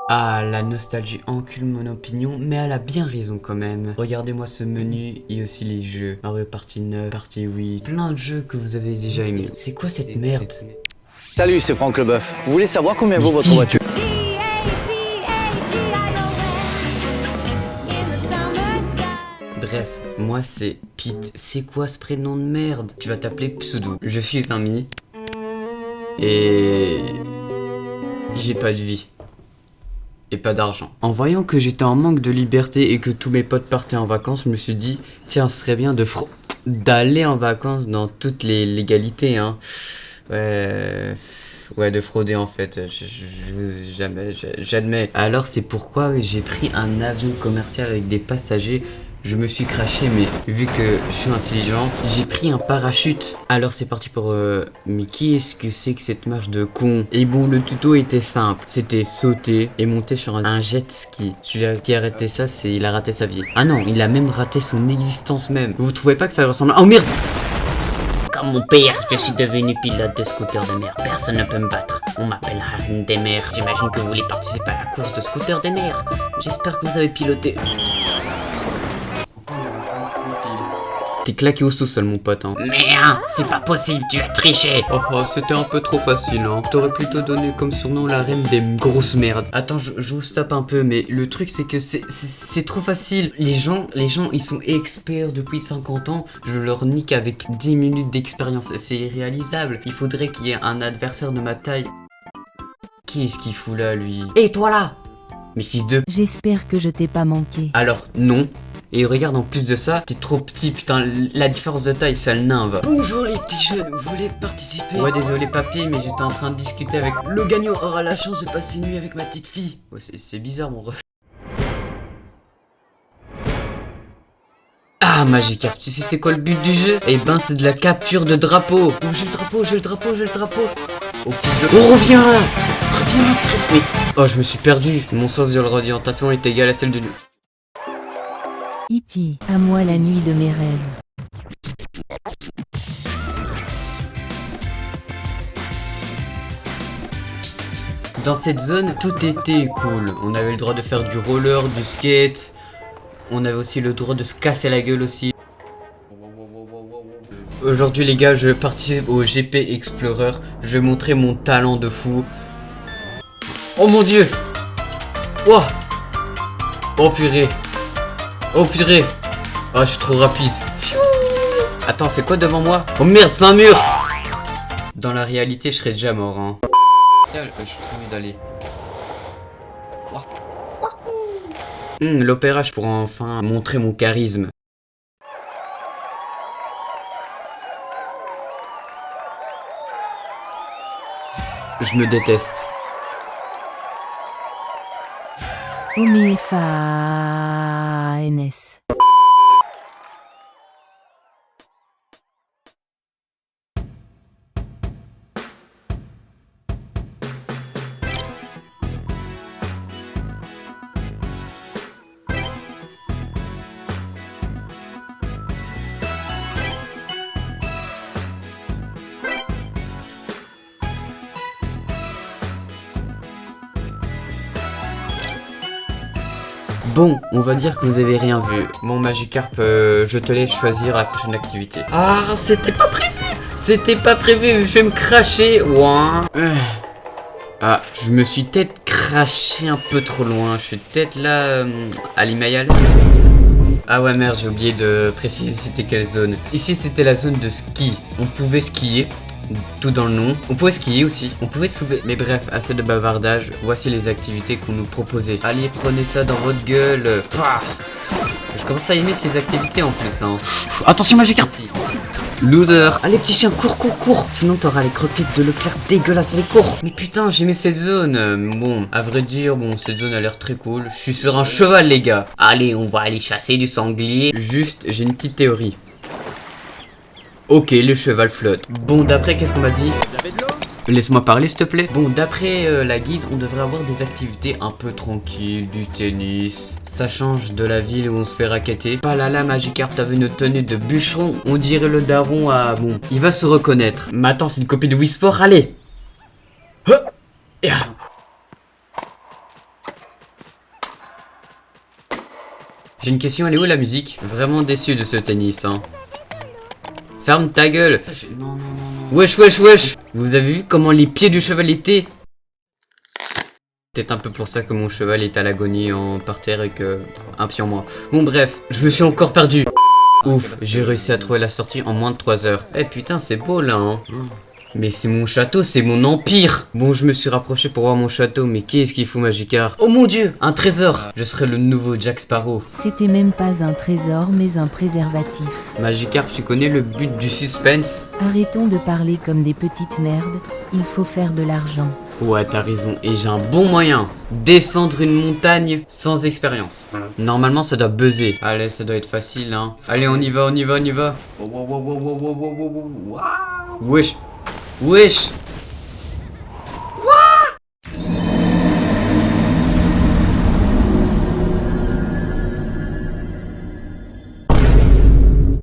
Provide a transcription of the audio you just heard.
Ah, la nostalgie encule mon opinion, mais elle a bien raison quand même. Regardez-moi ce menu et aussi les jeux. Mario Party 9, Party 8, plein de jeux que vous avez déjà aimés. C'est quoi cette merde? Salut, c'est Franck Leboeuf. Vous voulez savoir combien Mais vaut votre fils voiture? Bref, moi c'est Pete. C'est quoi ce prénom de merde? Tu vas t'appeler Pseudo. Je suis un mi. Et... j'ai pas de vie. Et pas d'argent. En voyant que j'étais en manque de liberté et que tous mes potes partaient en vacances, je me suis dit, tiens, ce serait bien d'aller en vacances dans toutes les légalités, hein. Ouais, de frauder en fait. J'admets. Alors c'est pourquoi j'ai pris un avion commercial avec des passagers. Je me suis craché, mais vu que je suis intelligent, j'ai pris un parachute. Alors c'est parti pour... Mais qui est-ce que c'est que cette marche de con? Et bon, le tuto était simple. C'était sauter et monter sur un jet ski. Celui qui a raté ça, il a raté sa vie. Ah non, il a même raté son existence même. Vous trouvez pas que ça ressemble à... Oh merde! Comme mon père, je suis devenu pilote de scooter de mer. Personne ne peut me battre. On m'appelle la reine des mers. J'imagine que vous voulez participer à la course de scooter de mer. J'espère que vous avez piloté. T'es claqué au sous-sol, mon pote, hein. Merde, c'est pas possible, tu as triché. Oh, c'était un peu trop facile, hein. T'aurais plutôt donné comme surnom la reine des grosses merdes. Attends, je vous stoppe un peu, mais le truc c'est que c'est trop facile. Les gens, ils sont experts depuis 50 ans. Je leur nique avec 10 minutes d'expérience. C'est irréalisable. Il faudrait qu'il y ait un adversaire de ma taille. Qui est-ce qu'il fout là, lui? Et toi là? Mes fils de... J'espère que je t'ai pas manqué. Alors, non. Et regarde, en plus de ça, t'es trop petit, putain, la différence de taille, ça le nain, va. Bonjour les petits jeunes, vous voulez participer? Ouais, désolé papy, mais j'étais en train de discuter avec... Le gagnant aura la chance de passer une nuit avec ma petite fille. Ouais, c'est bizarre, mon ref. Ah, Magikarp, tu sais c'est quoi le but du jeu? Eh ben, c'est de la capture de drapeau. Oh, j'ai le drapeau. Oh, fils de... Oh, reviens là. Oui. Oh, je me suis perdu. Mon sens de l'orientation est égal à celle de... Hippie, à moi la nuit de mes rêves. Dans cette zone, tout était cool. On avait le droit de faire du roller, du skate. On avait aussi le droit de se casser la gueule aussi. Aujourd'hui les gars, je participe au GP Explorer. Je vais montrer mon talent de fou. Oh mon dieu! Wow. Oh purée! Oh, je suis trop rapide. Attends, c'est quoi devant moi? Oh merde, c'est un mur! Dans la réalité, je serais déjà mort, hein. Tiens, je suis trop envie d'aller. L'opéra, je pourrais enfin montrer mon charisme. Je me déteste. OMIFANS. Bon, on va dire que vous avez rien vu. Bon, Magikarp, je te laisse choisir la prochaine activité. Ah, c'était pas prévu. Je vais me cracher. Ouin. Ah, je me suis peut-être craché un peu trop loin. Je suis peut-être là à l'Himalaya. Ah ouais, merde, j'ai oublié de préciser c'était quelle zone. Ici, c'était la zone de ski. On pouvait skier. Tout dans le nom. On pouvait skier aussi. On pouvait soulever. Mais bref, assez de bavardage. Voici les activités qu'on nous proposait. Allez, prenez ça dans votre gueule. Pah. Je commence à aimer ces activités en plus, hein. Attention, Magikarp. Loser. Allez, petit chien, cours. Sinon, t'auras les croquettes de Leclerc dégueulasses. Allez, cours. Mais putain, j'aimais cette zone. Bon, à vrai dire, cette zone a l'air très cool. Je suis sur un cheval, les gars. Allez, on va aller chasser du sanglier. Juste, j'ai une petite théorie. Ok, le cheval flotte. Bon, d'après, qu'est-ce qu'on m'a dit? Laisse-moi parler, s'il te plaît. Bon, d'après la guide, on devrait avoir des activités un peu tranquilles, du tennis. Ça change de la ville où on se fait racketter. Pas là, Magikarp, t'avais une tenue de bûcheron. On dirait le daron à... Bon, il va se reconnaître. Mais attends, c'est une copie de Wii Sport, allez. J'ai une question, elle est où la musique? Vraiment déçu de ce tennis, hein. Ferme ta gueule. Non, non, non, non. Wesh, wesh, wesh. Vous avez vu comment les pieds du cheval étaient? Peut-être un peu pour ça que mon cheval est à l'agonie en par terre et que... un pied en moins. Bon bref, je me suis encore perdu. Ouf, j'ai réussi à trouver la sortie en moins de 3 heures. Eh putain, c'est beau là, hein. Mais c'est mon château, c'est mon empire. Bon, je me suis rapproché pour voir mon château, mais qu'est-ce qu'il fout Magikarp? Oh mon dieu, un trésor. Je serai le nouveau Jack Sparrow. C'était même pas un trésor mais un préservatif. Magikarp, tu connais le but du suspense? Arrêtons de parler comme des petites merdes, il faut faire de l'argent. Ouais, t'as raison, et j'ai un bon moyen. Descendre une montagne sans expérience. Normalement, ça doit buzzer. Allez, ça doit être facile, hein. Allez, on y va, on y va, on y va. Wesh. Wesh.